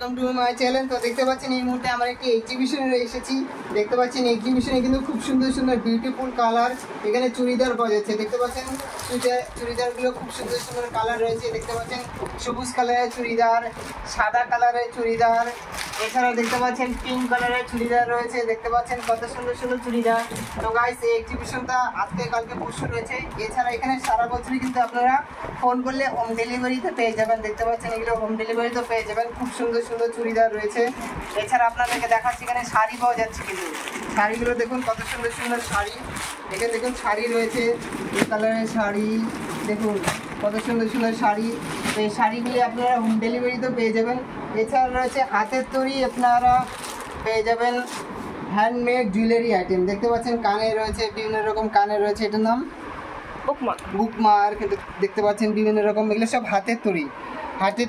Welcome to my channel. তো দেখতে পাচ্ছেন এই মুহূর্তে আমরা একটি এক্সিবিশনে এসেছি। দেখতে পাচ্ছেন এক্সিবিশনে কিন্তু খুব সুন্দর সুন্দর বিউটিফুল কালার এখানে চুড়িদার পাওয়া যাচ্ছে। দেখতে পাচ্ছেন চুড়িদারগুলো খুব সুন্দর সুন্দর কালার রয়েছে। দেখতে পাচ্ছেন সবুজ কালারের চুড়িদার, সাদা কালারের চুড়িদার, এছাড়াও দেখতে পাচ্ছেন পিঙ্ক কালারের চুড়িদার রয়েছে। দেখতে পাচ্ছেন কত সুন্দর সুন্দর চুড়িদার। তো গাইস, এই এক্সিবিশনটা আজকে কালকে পরশু রয়েছে। এছাড়া এখানে সারা বছরই কিন্তু আপনারা ফোন করলে হোম ডেলিভারিতে পেয়ে যাবেন। দেখতে পাচ্ছেন এগুলো হোম ডেলিভারিতেও পেয়ে যাবেন। খুব সুন্দর সুন্দর চুড়িদার রয়েছে। এছাড়া আপনাদেরকে দেখাচ্ছি এখানে শাড়ি পাওয়া যাচ্ছে। কিন্তু শাড়িগুলো দেখুন কত সুন্দর সুন্দর শাড়ি। এখানে দেখুন শাড়ি রয়েছে, এই কালারের শাড়ি দেখুন কত সুন্দর সুন্দর শাড়ি। তো এই শাড়িগুলি আপনারা হোম ডেলিভারিতেও পেয়ে যাবেন। এছাড়া রয়েছে হাতের তৈরি, আপনারা পেয়ে যাবেন হ্যান্ডমেড জুয়েলারি আইটেম। দেখতে পাচ্ছেন কানে রয়েছে, বিভিন্ন রকম কানে রয়েছে। এটার নাম বুকমার্ক। কিন্তু দেখতে পাচ্ছেন বিভিন্ন রকম, এগুলো সব হাতের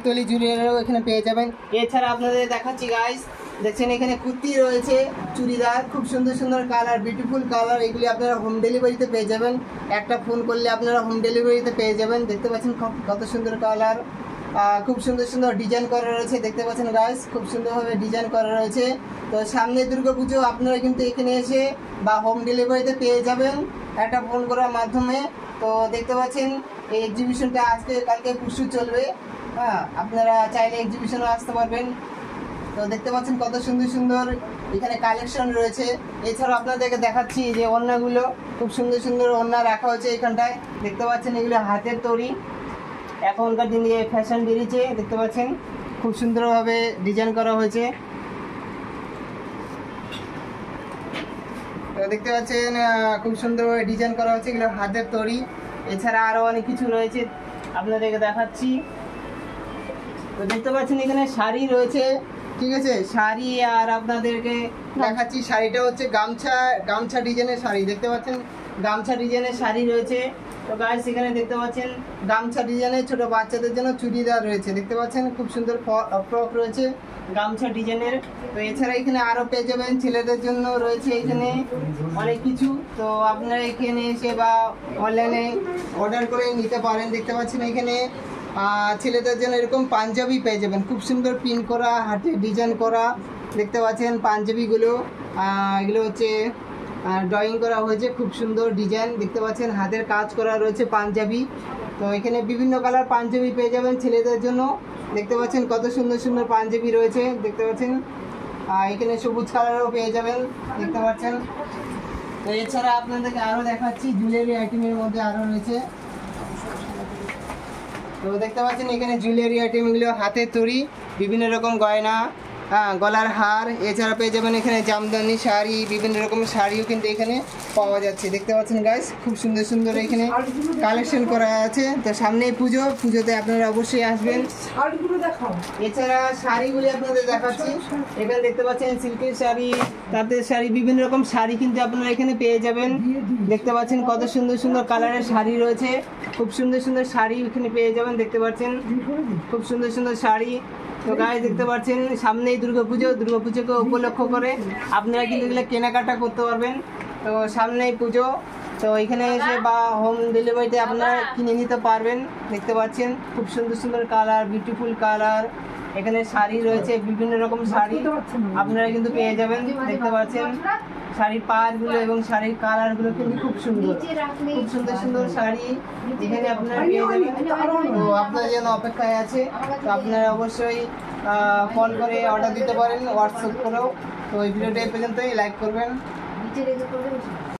তৈরি জুয়েলারিও এখানে পেয়ে যাবেন। এছাড়া আপনাদের দেখাচ্ছি গাইস, দেখছেন এখানে কুর্তি রয়েছে, চুড়িদার, খুব সুন্দর সুন্দর কালার, বিউটিফুল কালার। এগুলি আপনারা হোম ডেলিভারিতে পেয়ে যাবেন। একটা ফোন করলে আপনারা হোম ডেলিভারিতে পেয়ে যাবেন। দেখতে পাচ্ছেন কত সুন্দর কালার, খুব সুন্দর সুন্দর ডিজাইন করা রয়েছে। দেখতে পাচ্ছেন গাইস, খুব সুন্দরভাবে ডিজাইন করা রয়েছে। তো সামনে দুর্গাপুজো, আপনারা কিন্তু এখানে এসে বা হোম ডেলিভারিতে পেয়ে যাবেন একটা ফোন করার মাধ্যমে। তো দেখতে পাচ্ছেন এই এক্সিবিশনটা আজকে কালকে পরশু চলবে। আপনারা চাইলে এক্সিবিশনে আসতে পারবেন। তো দেখতে পাচ্ছেন কত সুন্দর সুন্দর এখানে কালেকশন রয়েছে। এছাড়াও আপনাদেরকে দেখাচ্ছি যে ওড়নাগুলো, খুব সুন্দর সুন্দর ওড়না রাখা হয়েছে এখানটায়। দেখতে পাচ্ছেন এগুলো হাতের তৈরি, এখনকার দিনে ফ্যাশন বেরিয়েছে। দেখতে পাচ্ছেন খুব সুন্দরভাবে ডিজাইন করা হয়েছে। তো দেখতে পাচ্ছেন খুব সুন্দরভাবে ডিজাইন করা হয়েছে, এগুলো হাতের তৈরি। এছাড়া আরও অনেক কিছু রয়েছে, আপনাদেরকে দেখাচ্ছি। তো দেখতে পাচ্ছেন এখানে শাড়ি রয়েছে, ঠিক আছে, শাড়ি। আর আপনাদেরকে দেখাচ্ছি শাড়িটা হচ্ছে গামছা ডিজাইনের শাড়ি। দেখতে পাচ্ছেন গামছা ডিজাইনের শাড়ি রয়েছে। তো গাইস, এখানে দেখতে পাচ্ছেন গামছা ডিজাইনের ছোট বাচ্চাদের জন্য চুড়িদার রয়েছে। দেখতে পাচ্ছেন খুব সুন্দর ফ্রক রয়েছে গামছা ডিজাইনের। তো এছাড়া এখানে আরও পেয়ে যাবেন ছেলেদের জন্য রয়েছে এখানে অনেক কিছু। তো আপনারা এখানে এসে বা অনলাইনে অর্ডার করে নিতে পারেন। দেখতে পাচ্ছেন এখানে ছেলেদের জন্য এরকম পাঞ্জাবি পেয়ে যাবেন, খুব সুন্দর প্রিন্ট করা, হাতে ডিজাইন করা। দেখতে পাচ্ছেন পাঞ্জাবিগুলো, এগুলো হচ্ছে ড্রয়িং করা হয়েছে, খুব সুন্দর ডিজাইন। দেখতে পাচ্ছেন হাতের কাজ করা রয়েছে পাঞ্জাবি। তো এখানে বিভিন্ন কালার পাঞ্জাবি পেয়ে যাবেন ছেলেদের জন্য। দেখতে পাচ্ছেন কত সুন্দর সুন্দর পাঞ্জাবি রয়েছে। দেখতে পাচ্ছেন এখানে সবুজ কালারও পেয়ে যাবেন। দেখতে পাচ্ছেন। তো এছাড়া আপনাদেরকে আরও দেখাচ্ছি জুয়েলারি আইটেমের মধ্যে আরও রয়েছে। তো দেখতে পাচ্ছেন এখানে জুয়েলারি আইটেমগুলো হাতের তৈরি, বিভিন্ন রকম গয়না, গলার হার। এছাড়া পেয়ে যাবেন এখানে জামদানি শাড়ি, বিভিন্ন রকম শাড়িও কিন্তু এখানে পাওয়া যাচ্ছে। দেখতে পাচ্ছেন গাইস, খুব সুন্দর সুন্দর এখানে কালেকশন করা আছে। তো সামনেই পুজোতে আপনারা অবশ্যই আসবেন। এছাড়া শাড়িগুলি আপনাদের দেখাচ্ছি। এখানে দেখতে পাচ্ছেন সিল্কের শাড়ি, তাঁতের শাড়ি, বিভিন্ন রকম শাড়ি কিন্তু আপনারা এখানে পেয়ে যাবেন। দেখতে পাচ্ছেন কত সুন্দর সুন্দর কালারের শাড়ি রয়েছে, খুব সুন্দর সুন্দর শাড়ি এখানে পেয়ে যাবেন। দেখতে পাচ্ছেন খুব সুন্দর সুন্দর শাড়ি। তো গাইস, দেখতে পাচ্ছেন সামনেই দুর্গাপুজোকে উপলক্ষ করে আপনারা কিন্তু এগুলো কেনাকাটা করতে পারবেন। তো সামনেই পুজো, তো এখানে এসে বা হোম ডেলিভারিতে আপনারা কিনে নিতে পারবেন। দেখতে পাচ্ছেন খুব সুন্দর সুন্দর কালার, বিউটিফুল কালার। এখানে শাড়ি রয়েছে, বিভিন্ন রকম শাড়ি আপনারা কিন্তু পেয়ে যাবেন। দেখতে পাচ্ছেন শাড়ির পাড়গুলো এবং শাড়ির কালারগুলো কিন্তু খুব সুন্দর সুন্দর শাড়ি এখানে আপনারা পেয়ে যাবেন। তো আপনাদের জন্য অপেক্ষায় আছে। তো আপনারা অবশ্যই ফোন করে অর্ডার দিতে পারেন, হোয়াটসঅ্যাপ করেও। তো এই ভিডিওটা এই পর্যন্তই, লাইক করবেন।